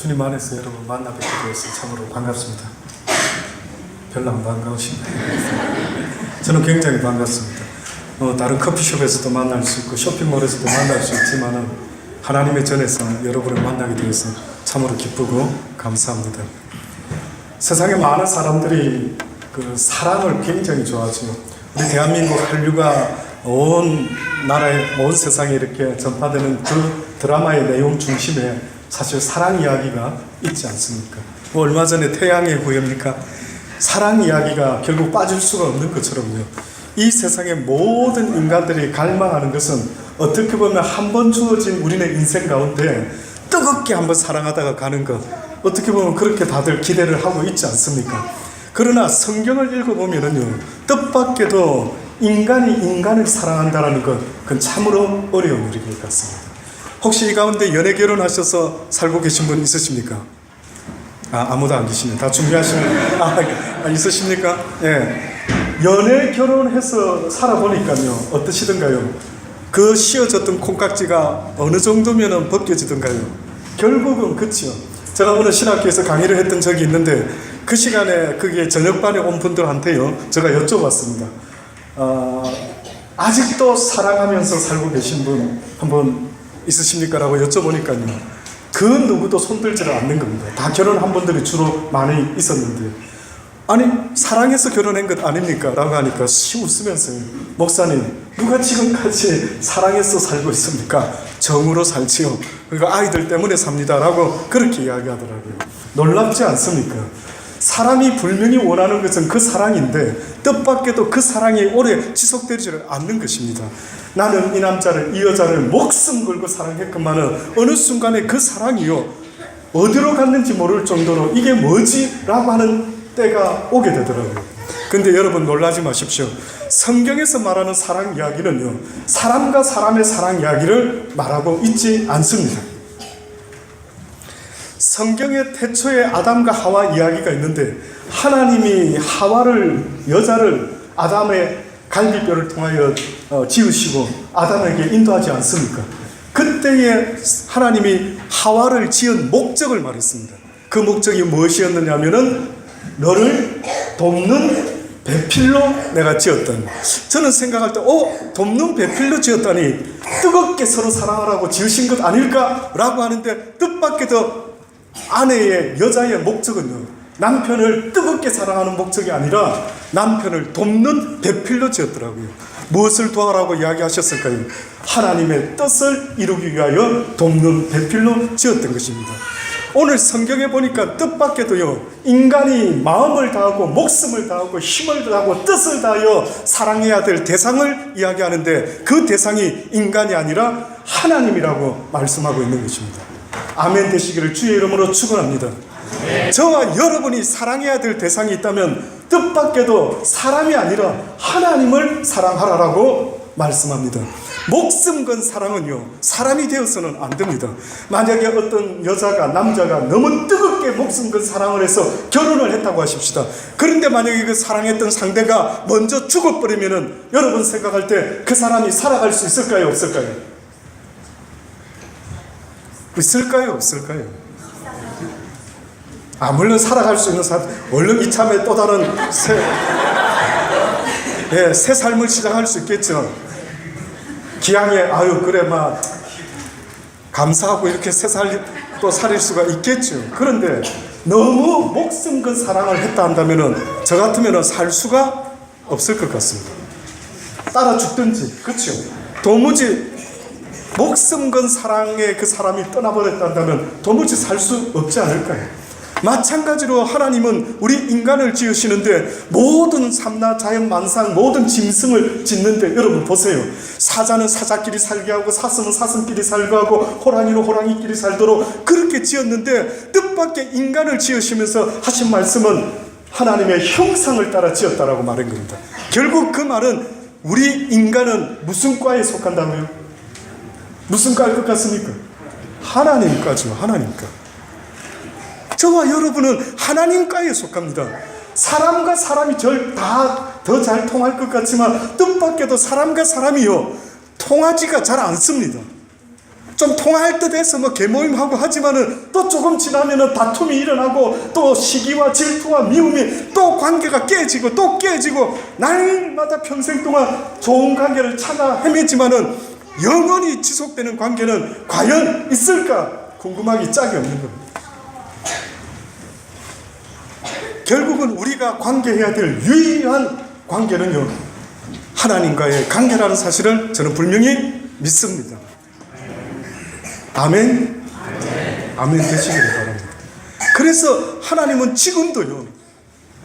주님 안에서 여러분 만나 뵙게 되어서 참으로 반갑습니다. 별로 안 반가우신가요? 저는 굉장히 반갑습니다. 다른 커피숍에서도 만날 수 있고 쇼핑몰에서도 만날 수 있지만 하나님의 전에서 여러분을 만나게 되어서 참으로 기쁘고 감사합니다. 세상에 많은 사람들이 그 사랑을 굉장히 좋아하죠. 우리 대한민국 한류가 온 나라에, 온 세상에 이렇게 전파되는 그 드라마의 내용 중심에 사실 사랑 이야기가 있지 않습니까? 얼마 전에 태양의 후예입니까? 사랑 이야기가 결국 빠질 수가 없는 것처럼요. 이 세상의 모든 인간들이 갈망하는 것은 어떻게 보면 한 번 주어진 우리의 인생 가운데 뜨겁게 한번 사랑하다가 가는 것, 어떻게 보면 그렇게 다들 기대를 하고 있지 않습니까? 그러나 성경을 읽어보면은요, 뜻밖에도 인간이 인간을 사랑한다는 것, 그건 참으로 어려운 일인 것 같습니다. 혹시 이 가운데 연애 결혼하셔서 살고 계신 분 있으십니까? 아무도 안 계시네. 다 준비하시면, 있으십니까? 예. 연애 결혼해서 살아보니까요, 어떠시던가요? 그 씌어졌던 콩깍지가 어느 정도면 벗겨지던가요? 결국은 그치요. 제가 오늘 신학교에서 강의를 했던 적이 있는데, 그 시간에 그게 저녁반에 온 분들한테요, 제가 여쭤봤습니다. 아직도 사랑하면서 살고 계신 분 한번 있으십니까? 라고 여쭤보니까요, 그 누구도 손들지를 않는 겁니다. 다 결혼한 분들이 주로 많이 있었는데, 아니 사랑해서 결혼한 것 아닙니까? 라고 하니까 웃으면서, 목사님 누가 지금까지 사랑해서 살고 있습니까? 정으로 살지요. 그러니까 아이들 때문에 삽니다 라고 그렇게 이야기하더라고요. 놀랍지 않습니까? 사람이 분명히 원하는 것은 그 사랑인데 뜻밖에도 그 사랑이 오래 지속되지를 않는 것입니다. 나는 이 남자를, 이 여자를 목숨 걸고 사랑했건만은 어느 순간에 그 사랑이요, 어디로 갔는지 모를 정도로 이게 뭐지? 라고 하는 때가 오게 되더라고요. 근데 여러분 놀라지 마십시오. 성경에서 말하는 사랑 이야기는요, 사람과 사람의 사랑 이야기를 말하고 있지 않습니다. 성경의 태초에 아담과 하와 이야기가 있는데, 하나님이 하와를, 여자를 아담의 갈비뼈를 통하여 지으시고 아담에게 인도하지 않습니까? 그때에 하나님이 하와를 지은 목적을 말했습니다. 그 목적이 무엇이었느냐 하면은, 너를 돕는 배필로 내가 지었다는. 저는 생각할 때 돕는 배필로 지었다니 뜨겁게 서로 사랑하라고 지으신 것 아닐까라고 하는데, 뜻밖에도 아내의, 여자의 목적은요, 남편을 뜨겁게 사랑하는 목적이 아니라 남편을 돕는 배필로 지었더라고요. 무엇을 도와라고 이야기하셨을까요? 하나님의 뜻을 이루기 위하여 돕는 배필로 지었던 것입니다. 오늘 성경에 보니까 뜻밖에도요, 인간이 마음을 다하고 목숨을 다하고 힘을 다하고 뜻을 다하여 사랑해야 될 대상을 이야기하는데, 그 대상이 인간이 아니라 하나님이라고 말씀하고 있는 것입니다. 아멘 되시기를 주의 이름으로 축원합니다. 저와 여러분이 사랑해야 될 대상이 있다면 뜻밖에도 사람이 아니라 하나님을 사랑하라라고 말씀합니다. 목숨 건 사랑은요, 사람이 되어서는 안 됩니다. 만약에 어떤 여자가, 남자가 너무 뜨겁게 목숨 건 사랑을 해서 결혼을 했다고 하십시다. 그런데 만약에 그 사랑했던 상대가 먼저 죽어버리면은, 여러분 생각할 때 그 사람이 살아갈 수 있을까요? 없을까요? 있을까요? 없을까요? 물론 살아갈 수 있는 사람, 얼른 이참에 또 다른 새 삶을 시작할 수 있겠죠. 기왕에 그래 감사하고 이렇게 새 살 또 살릴 수가 있겠죠. 그런데 너무 목숨 건 사랑을 했다 한다면은, 저 같으면은 살 수가 없을 것 같습니다. 따라 죽든지, 그렇죠. 도무지 목숨 건 사랑에 그 사람이 떠나버렸다 한다면 도무지 살 수 없지 않을까요? 마찬가지로 하나님은 우리 인간을 지으시는데, 모든 삼나 자연 만상 모든 짐승을 짓는데, 여러분 보세요. 사자는 사자끼리 살게 하고, 사슴은 사슴끼리 살게 하고, 호랑이는 호랑이끼리 살도록 그렇게 지었는데, 뜻밖의 인간을 지으시면서 하신 말씀은 하나님의 형상을 따라 지었다라고 말한 겁니다. 결국 그 말은, 우리 인간은 무슨 과에 속한다고요? 무슨 과일 것 같습니까? 하나님과죠. 하나님과. 저와 여러분은 하나님과에 속합니다. 사람과 사람이 더 잘 통할 것 같지만, 뜻밖에도 사람과 사람이요, 통하지가 잘 않습니다. 좀 통할 듯 해서 뭐 개모임하고 하지만은 또 조금 지나면은 다툼이 일어나고 또 시기와 질투와 미움이 또 관계가 깨지고 또 깨지고 날마다 평생 동안 좋은 관계를 찾아 헤매지만은 영원히 지속되는 관계는 과연 있을까 궁금하기 짝이 없는 겁니다. 결국은 우리가 관계해야 될 유일한 관계는요, 하나님과의 관계라는 사실을 저는 분명히 믿습니다. 아멘? 아멘 되시기를 바랍니다. 그래서 하나님은 지금도요,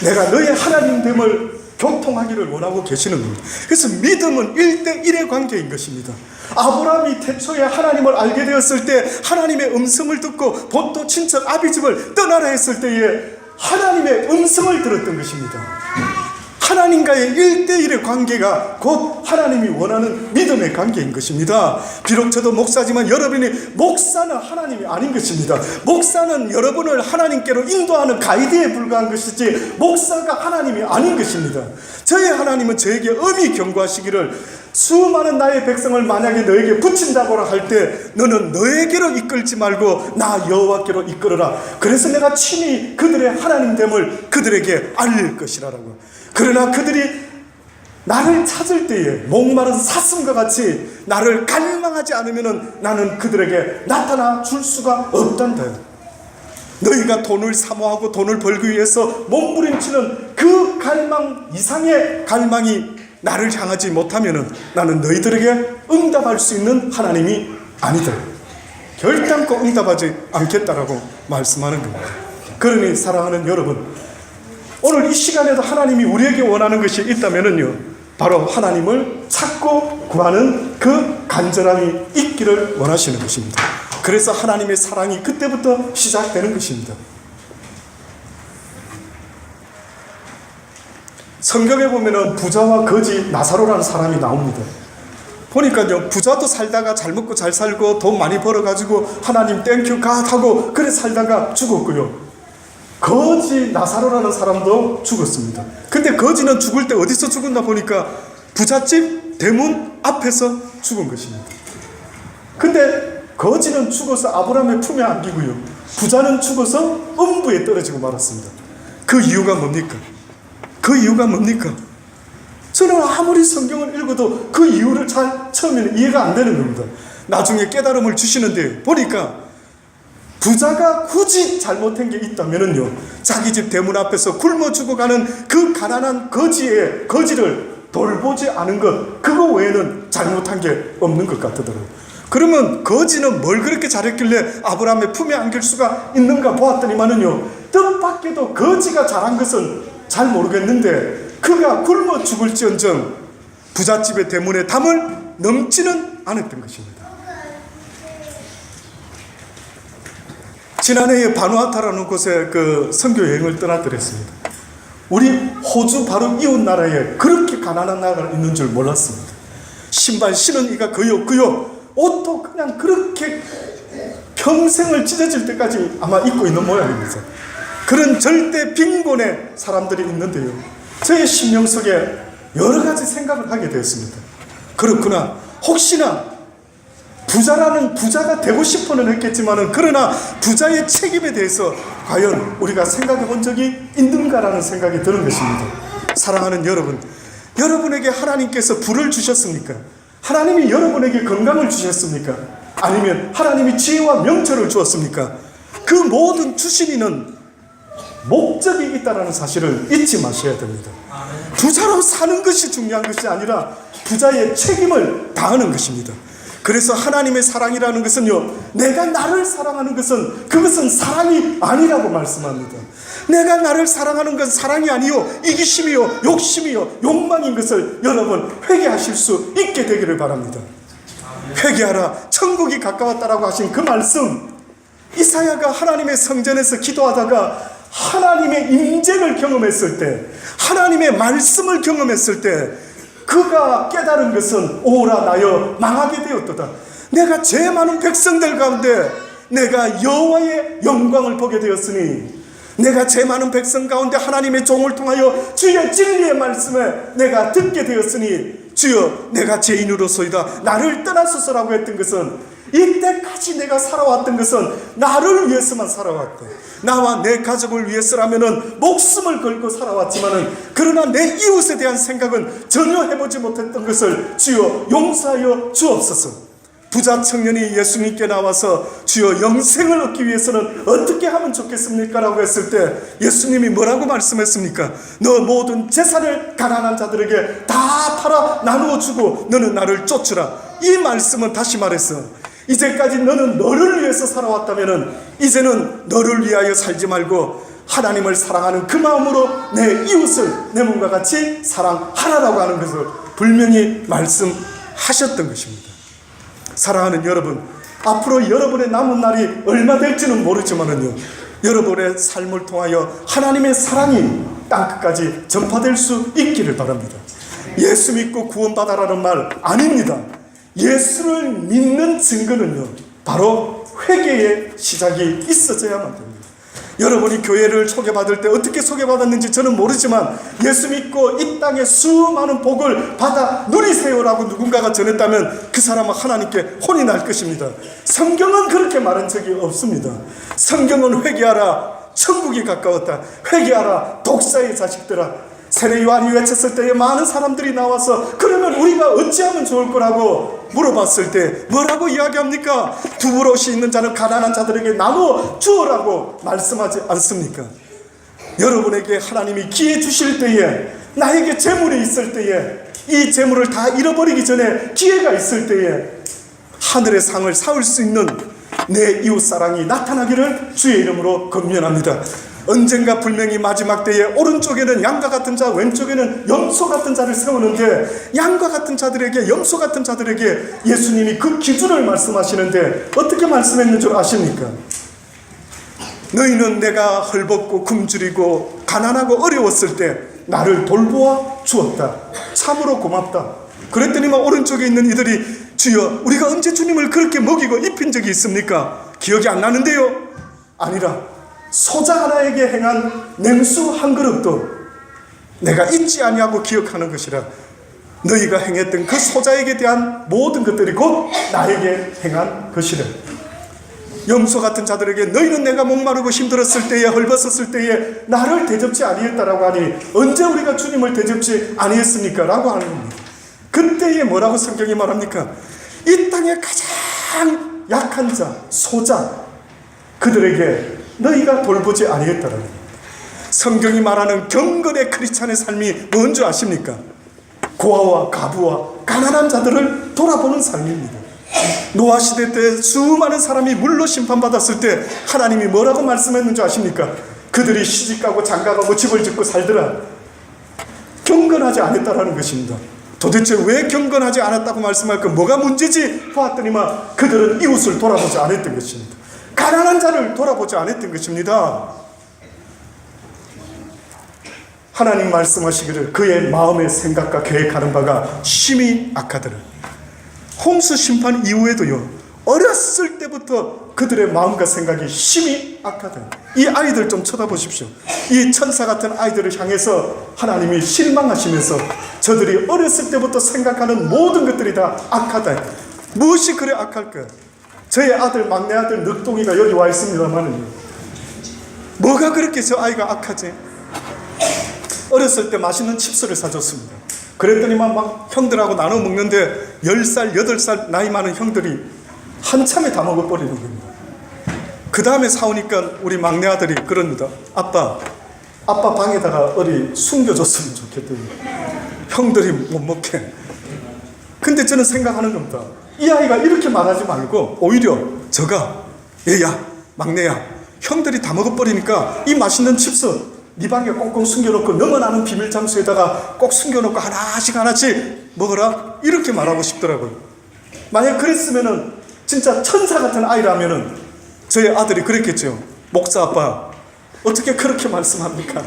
내가 너의 하나님됨을 교통하기를 원하고 계시는 겁니다. 그래서 믿음은 1대1의 관계인 것입니다. 아브라함이 태초에 하나님을 알게 되었을 때 하나님의 음성을 듣고 본토 친척 아비집을 떠나라 했을 때에 하나님의 음성을 들었던 것입니다. 하나님과의 1대1의 관계가 곧 하나님이 원하는 믿음의 관계인 것입니다. 비록 저도 목사지만 여러분이 목사는 하나님이 아닌 것입니다. 목사는 여러분을 하나님께로 인도하는 가이드에 불과한 것이지 목사가 하나님이 아닌 것입니다. 저의 하나님은 저에게 엄히 경고하시기를 수많은 나의 백성을 만약에 너에게 붙인다고 할 때 너는 너에게로 이끌지 말고 나 여호와께로 이끌어라. 그래서 내가 친히 그들의 하나님됨을 그들에게 알릴 것이라고. 그러나 그들이 나를 찾을 때에 목마른 사슴과 같이 나를 갈망하지 않으면 나는 그들에게 나타나 줄 수가 없단다. 너희가 돈을 사모하고 돈을 벌기 위해서 몸부림치는 그 갈망 이상의 갈망이 나를 향하지 못하면 나는 너희들에게 응답할 수 있는 하나님이 아니다. 결단코 응답하지 않겠다라고 말씀하는 겁니다. 그러니 사랑하는 여러분, 오늘 이 시간에도 하나님이 우리에게 원하는 것이 있다면요, 바로 하나님을 찾고 구하는 그 간절함이 있기를 원하시는 것입니다. 그래서 하나님의 사랑이 그때부터 시작되는 것입니다. 성경에 보면은 부자와 거지 나사로라는 사람이 나옵니다. 보니까요, 부자도 살다가 잘 먹고 잘 살고 돈 많이 벌어가지고 하나님 땡큐 갓 하고 그래 살다가 죽었고요, 거지 나사로라는 사람도 죽었습니다. 근데 거지는 죽을 때 어디서 죽었나 보니까 부잣집 대문 앞에서 죽은 것입니다. 근데 거지는 죽어서 아브라함의 품에 안기고요, 부자는 죽어서 음부에 떨어지고 말았습니다. 그 이유가 뭡니까? 그 이유가 뭡니까? 저는 아무리 성경을 읽어도 그 이유를 처음에는 이해가 안 되는 겁니다. 나중에 깨달음을 주시는데 보니까 부자가 굳이 잘못한 게 있다면요, 자기 집 대문 앞에서 굶어 죽어가는 그 가난한 거지를 돌보지 않은 것, 그거 외에는 잘못한 게 없는 것 같더라고요. 그러면 거지는 뭘 그렇게 잘했길래 아브라함의 품에 안길 수가 있는가 보았더니만은요, 뜻밖에도 거지가 잘한 것은 잘 모르겠는데 그가 굶어 죽을지언정 부잣집의 대문에 담을 넘지는 않았던 것입니다. 지난해에 바누아투라는 곳에 그 선교 여행을 떠나더랬습니다. 우리 호주 바로 이웃 나라에 그렇게 가난한 나라가 있는 줄 몰랐습니다. 신발 신은 이가 거의 없고요, 옷도 그냥 그렇게 평생을 찢어질 때까지 아마 입고 있는 모양입니다. 그런 절대 빈곤의 사람들이 있는데요, 저의 심령 속에 여러 가지 생각을 하게 되었습니다. 그렇구나, 혹시나 부자가 되고 싶어는 했겠지만은 그러나 부자의 책임에 대해서 과연 우리가 생각해 본 적이 있는가라는 생각이 드는 것입니다. 사랑하는 여러분, 여러분에게 하나님께서 부를 주셨습니까? 하나님이 여러분에게 건강을 주셨습니까? 아니면 하나님이 지혜와 명철을 주었습니까? 그 모든 주신 이는 목적이 있다는 사실을 잊지 마셔야 됩니다. 부자로 사는 것이 중요한 것이 아니라 부자의 책임을 다하는 것입니다. 그래서 하나님의 사랑이라는 것은요, 내가 나를 사랑하는 것은 그것은 사랑이 아니라고 말씀합니다. 내가 나를 사랑하는 것은 사랑이 아니요 이기심이요 욕심이요 욕망인 것을 여러분 회개하실 수 있게 되기를 바랍니다. 회개하라, 천국이 가까웠다라고 하신 그 말씀, 이사야가 하나님의 성전에서 기도하다가 하나님의 임재를 경험했을 때, 하나님의 말씀을 경험했을 때 그가 깨달은 것은 오라 나여 망하게 되었도다. 내가 죄 많은 백성들 가운데 내가 여호와의 영광을 보게 되었으니, 내가 죄 많은 백성 가운데 하나님의 종을 통하여 주의 진리의 말씀에 내가 듣게 되었으니 주여 내가 죄인으로소이다 나를 떠나소서라고 했던 것은 이때까지 내가 살아왔던 것은 나를 위해서만 살아왔다. 나와 내 가족을 위해서라면은 목숨을 걸고 살아왔지만은, 그러나 내 이웃에 대한 생각은 전혀 해보지 못했던 것을 주여 용서하여 주옵소서. 부자 청년이 예수님께 나와서 주여 영생을 얻기 위해서는 어떻게 하면 좋겠습니까? 라고 했을 때 예수님이 뭐라고 말씀했습니까? 너 모든 재산을 가난한 자들에게 다 팔아 나누어 주고 너는 나를 쫓으라. 이 말씀은 다시 말해서 이제까지 너는 너를 위해서 살아왔다면 이제는 너를 위하여 살지 말고 하나님을 사랑하는 그 마음으로 내 이웃을 내 몸과 같이 사랑하라라고 하는 것을 분명히 말씀하셨던 것입니다. 사랑하는 여러분, 앞으로 여러분의 남은 날이 얼마 될지는 모르지만은요, 여러분의 삶을 통하여 하나님의 사랑이 땅끝까지 전파될 수 있기를 바랍니다. 예수 믿고 구원받아라는 말 아닙니다. 예수를 믿는 증거는요, 바로 회개의 시작이 있어져야만 됩니다. 여러분이 교회를 소개받을 때 어떻게 소개받았는지 저는 모르지만 예수 믿고 이 땅에 수많은 복을 받아 누리세요라고 누군가가 전했다면 그 사람은 하나님께 혼이 날 것입니다. 성경은 그렇게 말한 적이 없습니다. 성경은 회개하라, 천국이 가까웠다. 회개하라, 독사의 자식들아. 세례 요한이 외쳤을 때에 많은 사람들이 나와서 그러면 우리가 어찌하면 좋을 거라고 물어봤을 때 뭐라고 이야기합니까? 두부롯이 있는 자는 가난한 자들에게 나누어 주어라고 말씀하지 않습니까? 여러분에게 하나님이 기회 주실 때에, 나에게 재물이 있을 때에, 이 재물을 다 잃어버리기 전에 기회가 있을 때에 하늘의 상을 사올 수 있는 내 이웃사랑이 나타나기를 주의 이름으로 권면합니다. 언젠가 분명히 마지막 때에 오른쪽에는 양과 같은 자, 왼쪽에는 염소 같은 자를 세우는데, 양과 같은 자들에게, 염소 같은 자들에게 예수님이 그 기준을 말씀하시는데 어떻게 말씀했는 줄 아십니까? 너희는 내가 헐벗고 굶주리고 가난하고 어려웠을 때 나를 돌보아 주었다. 참으로 고맙다. 그랬더니만 오른쪽에 있는 이들이 주여 우리가 언제 주님을 그렇게 먹이고 입힌 적이 있습니까? 기억이 안 나는데요. 아니라 소자 하나에게 행한 냉수 한 그릇도 내가 잊지 아니하고 기억하는 것이라. 너희가 행했던 그 소자에게 대한 모든 것들이 곧 나에게 행한 것이라. 염소 같은 자들에게 너희는 내가 목마르고 힘들었을 때에, 헐벗었을 때에 나를 대접지 아니했다라고 하니 언제 우리가 주님을 대접지 아니했습니까? 라고 하는 겁니다. 그때에 뭐라고 성경이 말합니까? 이 땅의 가장 약한 자, 소자, 그들에게 너희가 돌보지 아니했다라는 겁니다. 성경이 말하는 경건의 크리스찬의 삶이 뭔지 아십니까? 고아와 가부와 가난한 자들을 돌아보는 삶입니다. 노아 시대 때 수많은 사람이 물로 심판받았을 때 하나님이 뭐라고 말씀했는지 아십니까? 그들이 시집가고 장가가고 집을 짓고 살더라. 경건하지 않았다라는 것입니다. 도대체 왜 경건하지 않았다고 말씀할까? 뭐가 문제지? 보았더니만 그들은 이웃을 돌아보지 않았던 것입니다. 가난한 자를 돌아보지 않았던 것입니다. 하나님 말씀하시기를 그의 마음의 생각과 계획하는 바가 심히 악하더라. 홍수 심판 이후에도요, 어렸을 때부터 그들의 마음과 생각이 심히 악하더라. 이 아이들 좀 쳐다보십시오. 이 천사 같은 아이들을 향해서 하나님이 실망하시면서 저들이 어렸을 때부터 생각하는 모든 것들이 다 악하다. 무엇이 그래 악할까? 저의 아들, 막내 아들 늑동이가 여기 와 있습니다만은요, 뭐가 그렇게 저 아이가 악하지? 어렸을 때 맛있는 칩스를 사줬습니다. 그랬더니만 막 형들하고 나눠 먹는데 10살, 8살 나이 많은 형들이 한참에 다 먹어버리는 겁니다. 그 다음에 사오니까 우리 막내 아들이 그럽니다. 아빠 방에다가 어디 숨겨줬으면 좋겠더니 형들이 못 먹게. 근데 저는 생각하는 겁니다. 이 아이가 이렇게 말하지 말고 오히려 저가 얘야, 막내야, 형들이 다 먹어버리니까 이 맛있는 칩스 네 방에 꽁꽁 숨겨놓고 너만 아는 비밀 장소에다가 꼭 숨겨놓고 하나씩 먹어라, 이렇게 말하고 싶더라고요. 만약 그랬으면은 진짜 천사 같은 아이라면은 저희 아들이 그랬겠죠. 목사 아빠 어떻게 그렇게 말씀합니까?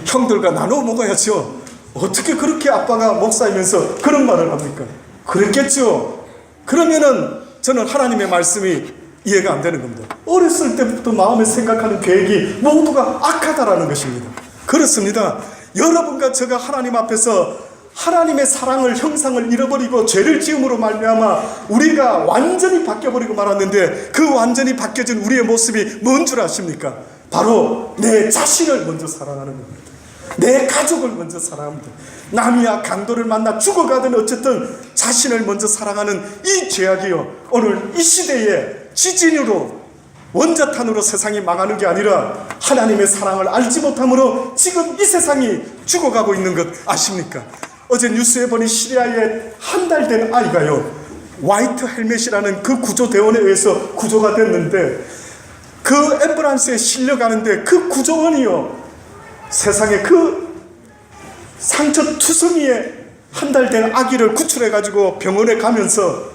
형들과 나눠 먹어야죠. 어떻게 그렇게 아빠가 목사이면서 그런 말을 합니까? 그랬겠죠. 그러면은 저는 하나님의 말씀이 이해가 안 되는 겁니다. 어렸을 때부터 마음에 생각하는 계획이 모두가 악하다라는 것입니다. 그렇습니다. 여러분과 제가 하나님 앞에서 하나님의 사랑을, 형상을 잃어버리고 죄를 지음으로 말미암아 우리가 완전히 바뀌어버리고 말았는데, 그 완전히 바뀌어진 우리의 모습이 뭔 줄 아십니까? 바로 내 자신을 먼저 사랑하는 겁니다. 내 가족을 먼저 사랑합니다. 남이야 강도를 만나 죽어가든 어쨌든 자신을 먼저 사랑하는 이 죄악이요, 오늘 이 시대에 지진으로, 원자탄으로 세상이 망하는 게 아니라 하나님의 사랑을 알지 못함으로 지금 이 세상이 죽어가고 있는 것 아십니까? 어제 뉴스에 보니 시리아에 한 달 된 아이가요, 화이트 헬멧이라는 그 구조대원에 의해서 구조가 됐는데, 그 앰뷸런스에 실려가는데 그 구조원이요, 세상에 그 상처투성이에 한 달 된 아기를 구출해가지고 병원에 가면서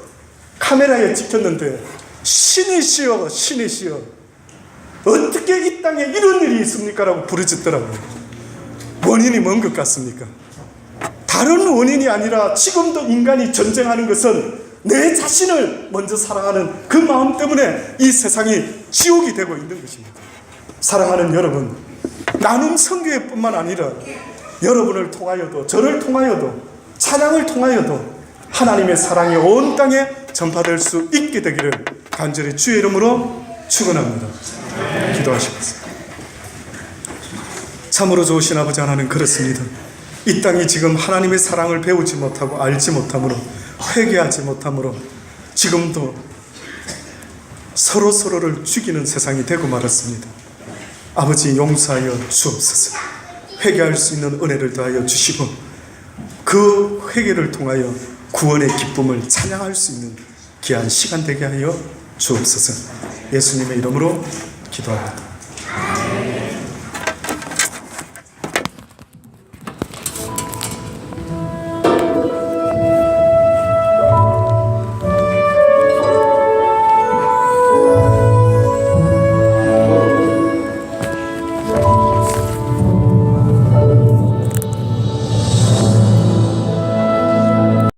카메라에 찍혔는데, 신이시여 신이시여 어떻게 이 땅에 이런 일이 있습니까? 라고 부르짖더라고요. 원인이 뭔 것 같습니까? 다른 원인이 아니라 지금도 인간이 전쟁하는 것은 내 자신을 먼저 사랑하는 그 마음 때문에 이 세상이 지옥이 되고 있는 것입니다. 사랑하는 여러분, 나눔 선교회뿐만 아니라 여러분을 통하여도, 저를 통하여도, 찬양을 통하여도 하나님의 사랑이 온 땅에 전파될 수 있게 되기를 간절히 주의 이름으로 축원합니다. 기도하시겠습니다. 참으로 좋으신 아버지 하나님, 그렇습니다. 이 땅이 지금 하나님의 사랑을 배우지 못하고 알지 못함으로, 회개하지 못함으로 지금도 서로를 죽이는 세상이 되고 말았습니다. 아버지, 용서하여 주옵소서. 회개할 수 있는 은혜를 더하여 주시고, 그 회개를 통하여 구원의 기쁨을 찬양할 수 있는 귀한 시간 되게 하여 주옵소서. 예수님의 이름으로 기도합니다.